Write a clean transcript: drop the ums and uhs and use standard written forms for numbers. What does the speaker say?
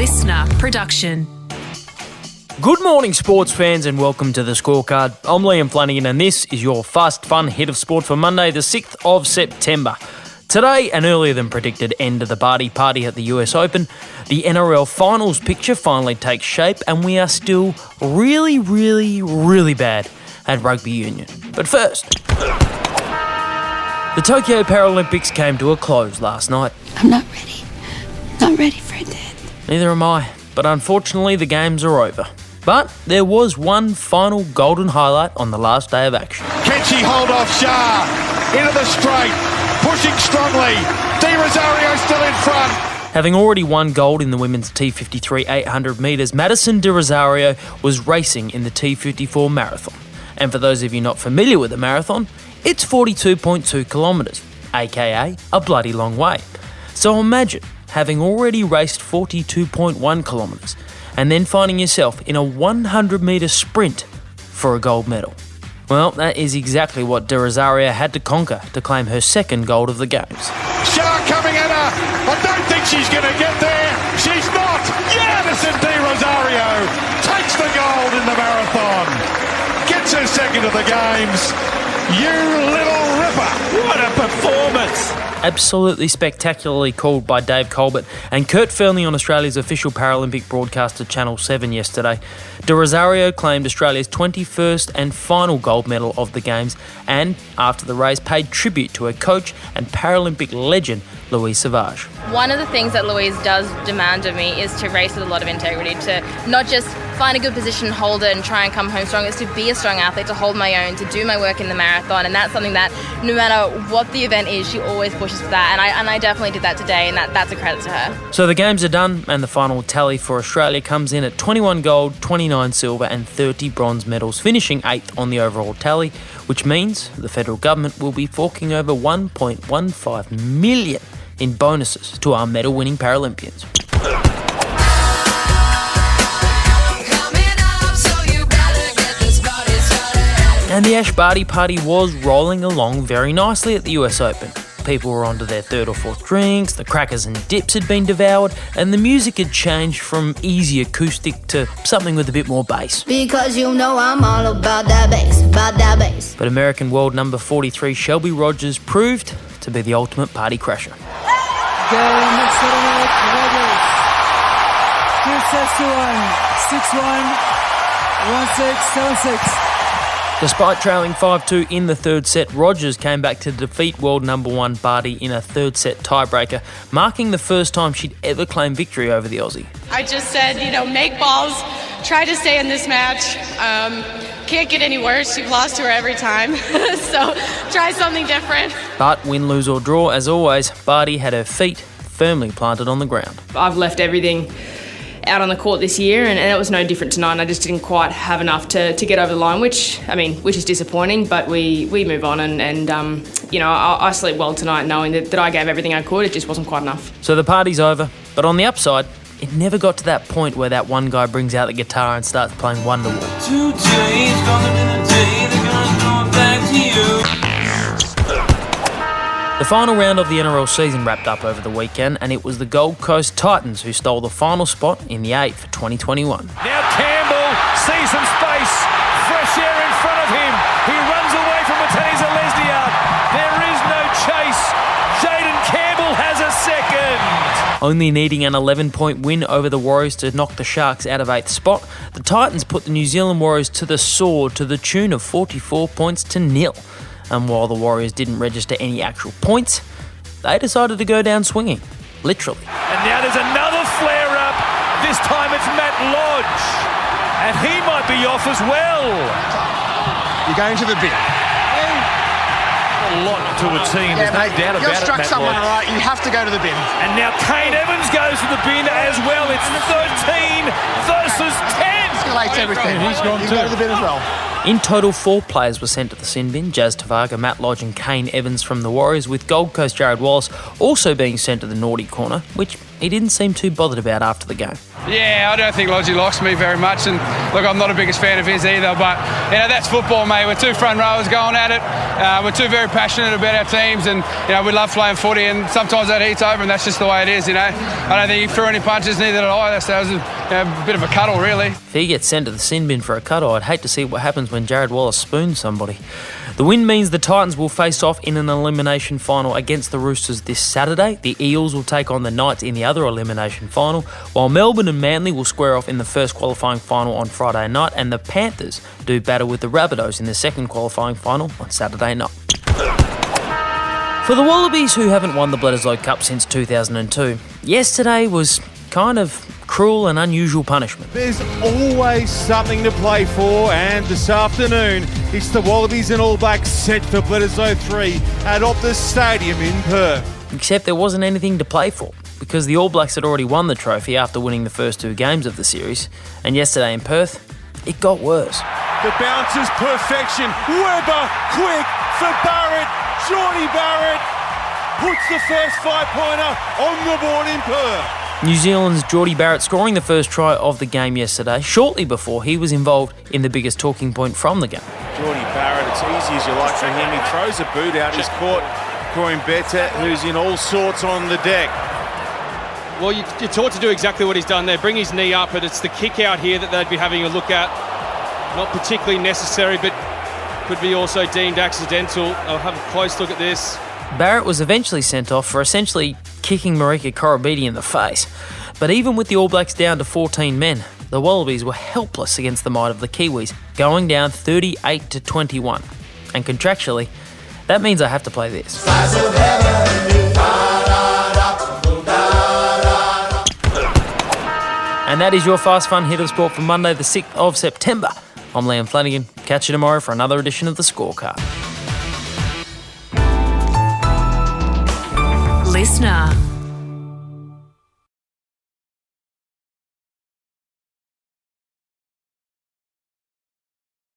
listener production. Good morning, sports fans, and welcome to The Scorecard. I'm Liam Flanagan, and this is your fast, fun hit of sport for Monday, the 6th of September. Today, an earlier than predicted end of the party at the US Open, the NRL finals picture finally takes shape, and we are still really bad at rugby union. But first, the Tokyo Paralympics came to a close last night. I'm not ready. Not ready for it, Dad. Neither am I, but unfortunately the games are over. But there was one final golden highlight on the last day of action. Kenshi hold off Shah into the straight, pushing strongly. Di Rosario still in front. Having already won gold in the women's T53 800 metres, Madison Di Rosario was racing in the T54 marathon. And for those of you not familiar with the marathon, it's 42.2 kilometres, aka a bloody long way. So imagine having already raced 42.1 kilometres and then finding yourself in a 100-metre sprint for a gold medal. Well, that is exactly what Di Rosario had to conquer to claim her second gold of the Games. Shah coming at her. I don't think she's going to get there. She's not. Madison Di Rosario takes the gold in the marathon. Gets her second of the Games. You little ripper. What a performance. Absolutely spectacularly called by Dave Colbert and Kurt Fearnley on Australia's official Paralympic broadcaster Channel 7 yesterday. Di Rosario claimed Australia's 21st and final gold medal of the Games and, after the race, paid tribute to her coach and Paralympic legend Louise Savage. One of the things that Louise does demand of me is to race with a lot of integrity, to not just find a good position, hold it and try and come home strong. It's to be a strong athlete, to hold my own, to do my work in the marathon, and that's something that no matter what the event is, she always pushes for that, and I definitely did that today, and that's a credit to her. So the Games are done, and the final tally for Australia comes in at 21 gold, 29 silver and 30 bronze medals, finishing 8th on the overall tally, which means the federal government will be forking over $1.15 million in bonuses to our medal-winning Paralympians. And the Ash Barty party was rolling along very nicely at the US Open. People were onto their third or fourth drinks, the crackers and dips had been devoured, and the music had changed from easy acoustic to something with a bit more bass. Because you know I'm all about that bass, But American world number 43 Shelby Rogers proved to be the ultimate party crasher. Game accelerate Rogers. 2 sets to 1, 6-1, 1-6, 7-6. Despite trailing 5-2 in the third set, Rogers came back to defeat world number 1 Barty in a third set tiebreaker, marking the first time she'd ever claimed victory over the Aussie. I just said, make balls, try to stay in this match. Can't get any worse. You've lost to her every time. So try something different. But win, lose or draw, as always, Barty had her feet firmly planted on the ground. I've left everything out on the court this year, and it was no different tonight. I just didn't quite have enough to get over the line, which is disappointing, but we move on, and I sleep well tonight knowing that I gave everything I could. It just wasn't quite enough. So the party's over, but on the upside, it never got to that point where that one guy brings out the guitar and starts playing Wonderwall. 2 days, gonna be the day they're gonna come back to you. The final round of the NRL season wrapped up over the weekend, and it was the Gold Coast Titans who stole the final spot in the 8 for 2021. Now Campbell sees some space. Fresh air in front of him. He runs away from Mateza Lesniak. There is no chase. Jaden Campbell has a second. Only needing an 11-point win over the Warriors to knock the Sharks out of 8th spot, the Titans put the New Zealand Warriors to the sword to the tune of 44 points to 0. And while the Warriors didn't register any actual points, they decided to go down swinging, literally. And now there's another flare-up. This time it's Matt Lodge. And he might be off as well. You're going to the bin. A lot to a team, there's no doubt about it, You've struck Matt someone Lodge. right, you have to go to the bin. And now Kane Evans goes to the bin as well. It's 13 versus 10. Escalates everything. He's gone you too. go to the bin as well. In total, 4 players were sent to the sin bin: Jazz Tavaga, Matt Lodge and Kane Evans from the Warriors, with Gold Coast Jared Wallace also being sent to the naughty corner, which he didn't seem too bothered about after the game. Yeah, I don't think Lodgy likes me very much, and look, I'm not the biggest fan of his either, but that's football, mate. We're 2 front rowers going at it. We're 2 very passionate about our teams, and we love playing footy, and sometimes that heats over, and that's just the way it is. I don't think he threw any punches, neither did I. That was a bit of a cuddle, really. If he gets sent to the sin bin for a cuddle, I'd hate to see what happens when Jared Wallace spoons somebody. The win means the Titans will face off in an elimination final against the Roosters this Saturday. The Eels will take on the Knights in the other elimination final, while Melbourne and Manly will square off in the first qualifying final on Friday night, and the Panthers do battle with the Rabbitohs in the second qualifying final on Saturday night. For the Wallabies, who haven't won the Bledisloe Cup since 2002, yesterday was kind of cruel and unusual punishment. There's always something to play for, and this afternoon it's the Wallabies and All Blacks set for Bledisloe 3 at Optus Stadium in Perth. Except there wasn't anything to play for, because the All Blacks had already won the trophy after winning the first 2 games of the series, and yesterday in Perth, it got worse. The bouncer's perfection. Webber, quick for Barrett. Geordie Barrett puts the first 5-pointer on the board in Perth. New Zealand's Geordie Barrett scoring the first try of the game yesterday, shortly before he was involved in the biggest talking point from the game. Geordie Barrett, it's easy as you like for him. He throws a boot out. He's caught Corin Beta, who's in all sorts on the deck. Well, you're taught to do exactly what he's done there. Bring his knee up, but it's the kick out here that they'd be having a look at. Not particularly necessary, but could be also deemed accidental. I'll have a close look at this. Barrett was eventually sent off for essentially kicking Marika Koroibete in the face. But even with the All Blacks down to 14 men, the Wallabies were helpless against the might of the Kiwis, going down 38-21. And contractually, that means I have to play this. And that is your fast, fun hit of sport for Monday, the 6th of September. I'm Liam Flanagan. Catch you tomorrow for another edition of The Scorecard. Listener.